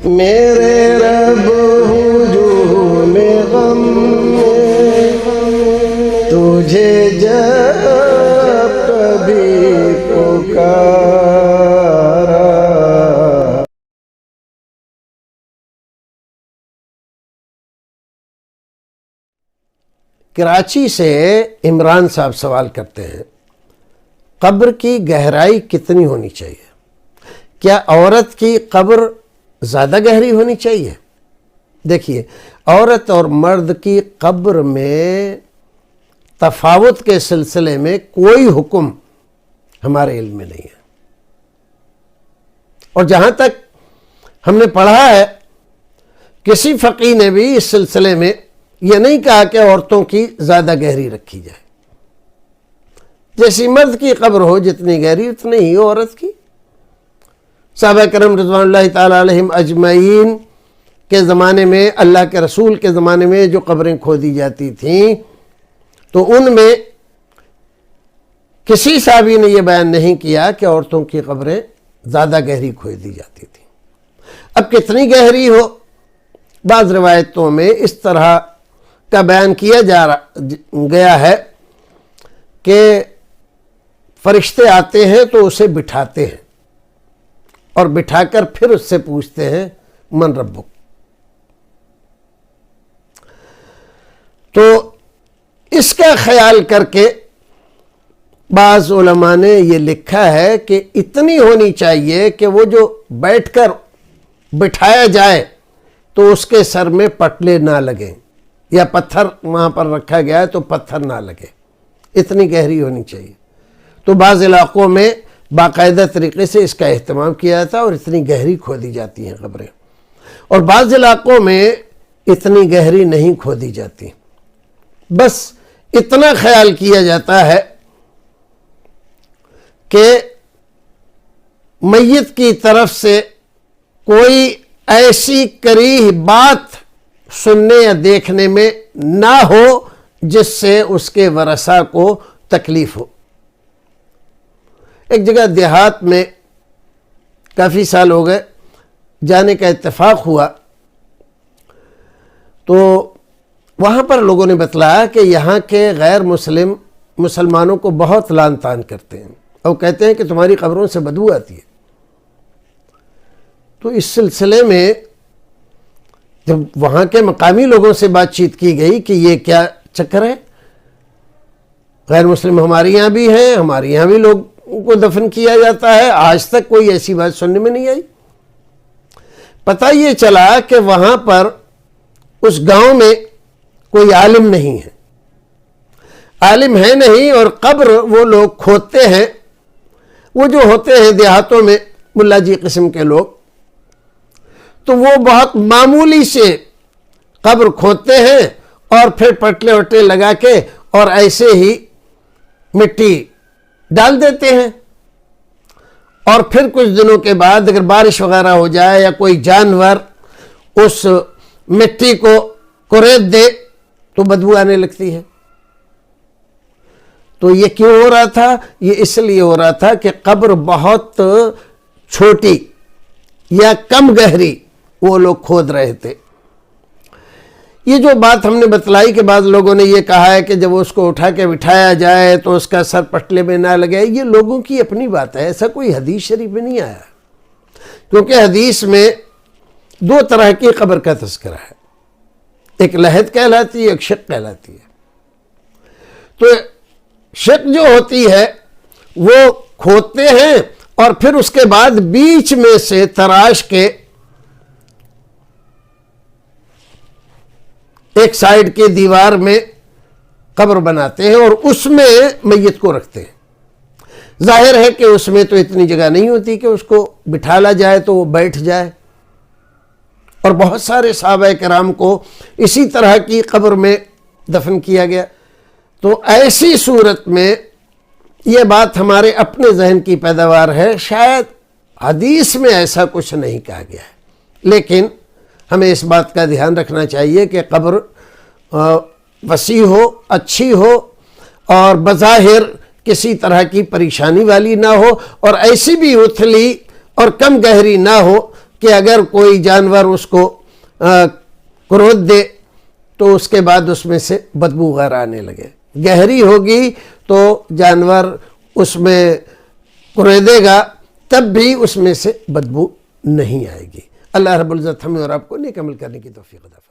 میرے رب ہجوم غم میں تجھے جب کبھی پکارا۔ کراچی سے عمران صاحب سوال کرتے ہیں، قبر کی گہرائی کتنی ہونی چاہیے؟ کیا عورت کی قبر زیادہ گہری ہونی چاہیے؟ دیکھیے، عورت اور مرد کی قبر میں تفاوت کے سلسلے میں کوئی حکم ہمارے علم میں نہیں ہے، اور جہاں تک ہم نے پڑھا ہے کسی فقیہ نے بھی اس سلسلے میں یہ نہیں کہا کہ عورتوں کی زیادہ گہری رکھی جائے۔ جیسی مرد کی قبر ہو جتنی گہری اتنی ہی عورت کی۔ صحابہ کرام رضوان اللہ تعالی علیہم اجمعین کے زمانے میں، اللہ کے رسول کے زمانے میں جو قبریں کھودی جاتی تھیں تو ان میں کسی صحابی نے یہ بیان نہیں کیا کہ عورتوں کی قبریں زیادہ گہری کھودی جاتی تھیں۔ اب کتنی گہری ہو، بعض روایتوں میں اس طرح کا بیان کیا گیا ہے کہ فرشتے آتے ہیں تو اسے بٹھاتے ہیں اور بٹھا کر پھر اس سے پوچھتے ہیں من ربک۔ تو اس کا خیال کر کے بعض علماء نے یہ لکھا ہے کہ اتنی ہونی چاہیے کہ وہ جو بیٹھ کر بٹھایا جائے تو اس کے سر میں پٹلے نہ لگیں، یا پتھر وہاں پر رکھا گیا ہے تو پتھر نہ لگے، اتنی گہری ہونی چاہیے۔ تو بعض علاقوں میں باقاعدہ طریقے سے اس کا اہتمام کیا جاتا ہے اور اتنی گہری کھودی جاتی ہیں قبریں، اور بعض علاقوں میں اتنی گہری نہیں کھودی جاتی، بس اتنا خیال کیا جاتا ہے کہ میت کی طرف سے کوئی ایسی کریہ بات سننے یا دیکھنے میں نہ ہو جس سے اس کے ورثاء کو تکلیف ہو۔ ایک جگہ دیہات میں کافی سال ہو گئے جانے کا اتفاق ہوا، تو وہاں پر لوگوں نے بتلایا کہ یہاں کے غیر مسلمانوں کو بہت لعن طعن کرتے ہیں اور کہتے ہیں کہ تمہاری قبروں سے بدبو آتی ہے۔ تو اس سلسلے میں جب وہاں کے مقامی لوگوں سے بات چیت کی گئی کہ یہ کیا چکر ہے، غیر مسلم ہمارے یہاں بھی ہیں، ہمارے یہاں بھی لوگ کو دفن کیا جاتا ہے، آج تک کوئی ایسی بات سننے میں نہیں آئی۔ پتہ یہ چلا کہ وہاں پر اس گاؤں میں کوئی عالم نہیں ہے، عالم ہے نہیں، اور قبر وہ لوگ کھودتے ہیں، وہ جو ہوتے ہیں دیہاتوں میں ملا جی قسم کے لوگ، تو وہ بہت معمولی سے قبر کھودتے ہیں اور پھر پٹلے وٹلے لگا کے اور ایسے ہی مٹی ڈال دیتے ہیں، اور پھر کچھ دنوں کے بعد اگر بارش وغیرہ ہو جائے یا کوئی جانور اس مٹی کو کریت دے تو بدبو آنے لگتی ہے۔ تو یہ کیوں ہو رہا تھا؟ یہ اس لیے ہو رہا تھا کہ قبر بہت چھوٹی یا کم گہری وہ لوگ کھود رہے تھے۔ یہ جو بات ہم نے بتلائی کہ بعض لوگوں نے یہ کہا ہے کہ جب اس کو اٹھا کے بٹھایا جائے تو اس کا سر پٹلے میں نہ لگے، یہ لوگوں کی اپنی بات ہے، ایسا کوئی حدیث شریف میں نہیں آیا، کیونکہ حدیث میں دو طرح کی قبر کا تذکرہ ہے، ایک لحد کہلاتی ہے، ایک شق کہلاتی ہے۔ تو شق جو ہوتی ہے وہ کھودتے ہیں اور پھر اس کے بعد بیچ میں سے تراش کے ایک سائیڈ کے دیوار میں قبر بناتے ہیں اور اس میں میت کو رکھتے ہیں۔ ظاہر ہے کہ اس میں تو اتنی جگہ نہیں ہوتی کہ اس کو بٹھالا جائے تو وہ بیٹھ جائے، اور بہت سارے صحابہ کرام کو اسی طرح کی قبر میں دفن کیا گیا۔ تو ایسی صورت میں یہ بات ہمارے اپنے ذہن کی پیداوار ہے، شاید حدیث میں ایسا کچھ نہیں کہا گیا ہے، لیکن ہمیں اس بات کا دھیان رکھنا چاہیے کہ قبر وسیع ہو، اچھی ہو، اور بظاہر کسی طرح کی پریشانی والی نہ ہو، اور ایسی بھی اتھلی اور کم گہری نہ ہو کہ اگر کوئی جانور اس کو کرود دے تو اس کے بعد اس میں سے بدبو غیر آنے لگے، گہری ہوگی تو جانور اس میں کریدے گا تب بھی اس میں سے بدبو نہیں آئے گی۔ اللہ رب العزت ہمیں اور آپ کو نیک عمل کرنے کی توفیق عطا فرمائے۔